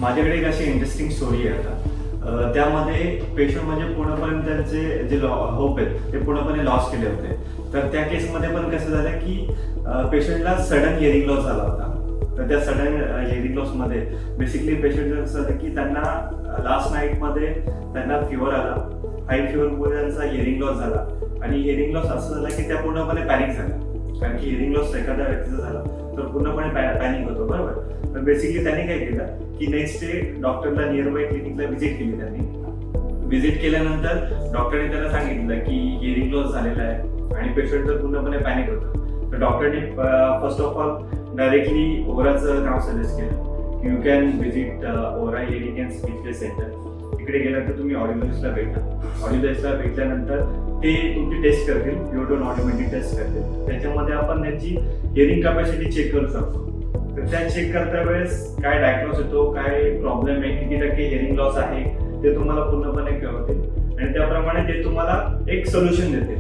माझ्याकडे एक अशी इंटरेस्टिंग स्टोरी आहे आता. त्यामध्ये पेशंट म्हणजे पूर्णपणे त्यांचे जे होप आहेत ते पूर्णपणे लॉस केले होते. तर त्या केसमध्ये पण कसं झालं की पेशंटला सडन हिअरिंग लॉस झाला होता. तर त्या सडन हिअरिंग लॉसमध्ये बेसिकली पेशंटचं कसं झालं की त्यांना लास्ट नाईटमध्ये त्यांना फिवर आला. हाय फिवरमुळे त्यांचा हिअरिंग लॉस झाला आणि हिअरिंग लॉस असं झालं की त्या पूर्णपणे पॅनिक झाल्या. कारण की हिअरिंग लॉस एखाद्या व्यक्तीचा झाला तर पूर्णपणे पॅनिक होतो, बरोबर. तर बेसिकली त्यांनी काय केलं की नेक्स्ट डे डॉक्टरला नियर बाय क्लिनिकला व्हिजिट केली. त्यांनी व्हिजिट केल्यानंतर डॉक्टरने त्याला सांगितलं की हिअरिंग लॉस झालेला आहे आणि पेशंट तर पूर्णपणे पॅनिक होतं. तर डॉक्टरने फर्स्ट ऑफ ऑल डायरेक्टली ओराचं नाव सजेस्ट केलं की you can visit Aura hearing and speechless center. तिकडे गेल्यानंतर तुम्ही ऑडिओलॉजिस्टला भेटा. ऑडिओलॉजिस्टला भेटल्यानंतर ते तुमची टेस्ट करतील, प्युअर ऑटोमॅटिक टेस्ट करतील. त्याच्यामध्ये आपण त्यांची हिअरिंग कॅपॅसिटी चेक करू शकतो. तर त्या चेक करता वेळेस काय डायग्नोस येतो, काय प्रॉब्लेम आहे, किती टक्के हिअरिंग लॉस आहे ते तुम्हाला पूर्णपणे कळवतील आणि त्याप्रमाणे ते तुम्हाला एक सोल्युशन देते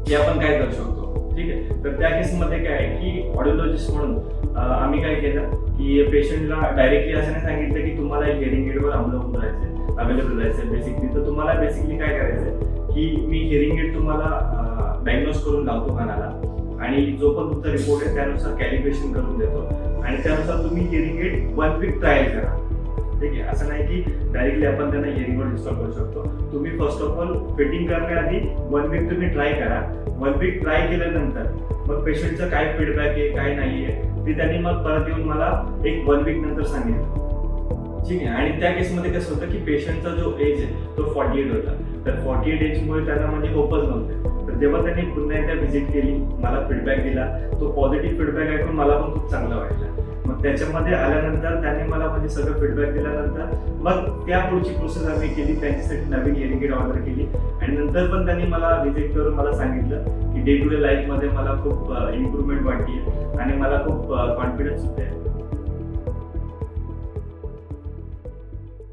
की आपण काय करू शकतो. ठीक आहे. तर त्या केसमध्ये काय आहे की ऑडिओलॉजिस्ट म्हणून आम्ही काय केलं की पेशंटला डायरेक्टली असं नाही सांगितलं की तुम्हाला हिअरिंग एडवर अवलंबून राहायचं, अवेलेबल राहायचं बेसिकली. तर तुम्हाला बेसिकली काय करायचं की मी हिअरिंग एड तुम्हाला डायग्नोस करून लावतो कानाला आणि जो पण तुमचा रिपोर्ट आहे त्यानुसार कॅलिब्रेशन करून देतो आणि त्यानुसार तुम्ही हिअरिंग एड 1 वीक ट्रायल करा. ठीक आहे. असं नाही की डायरेक्टली आपण त्यांना हिअरिंग एड इन्स्टॉल करू शकतो. तुम्ही फर्स्ट ऑफ ऑल फिटिंग करण्याआधी 1 वीक तुम्ही ट्राय करा. 1 वीक ट्राय केल्यानंतर मग पेशंटचं काय फीडबॅक आहे, काय नाही आहे ते त्यांनी मग परत येऊन मला एक 1 वीक नंतर सांगितलं. ठीक आहे. आणि त्या केसमध्ये कसं होतं की पेशंटचा जो एज आहे तो 48 होता. तर 48 एजमुळे त्यांना म्हणजे होपच नव्हते. तर जेव्हा त्यांनी पुन्हा एकदा व्हिजिट केली, मला फीडबॅक दिला, तो पॉझिटिव्ह फीडबॅक ऐकून मला पण खूप चांगला वाटला. मग त्याच्यामध्ये आल्यानंतर त्यांनी मला म्हणजे सगळं फीडबॅक दिल्यानंतर मग त्या पुढची प्रोसेस आम्ही केली. त्यांच्यासाठी नवीन हिअरिंग एड ऑर्डर केली आणि नंतर पण त्यांनी मला व्हिजिट करून मला सांगितलं की डे टू डे लाईफमध्ये मला खूप इम्प्रूव्हमेंट वाटली आणि मला खूप कॉन्फिडन्स होते.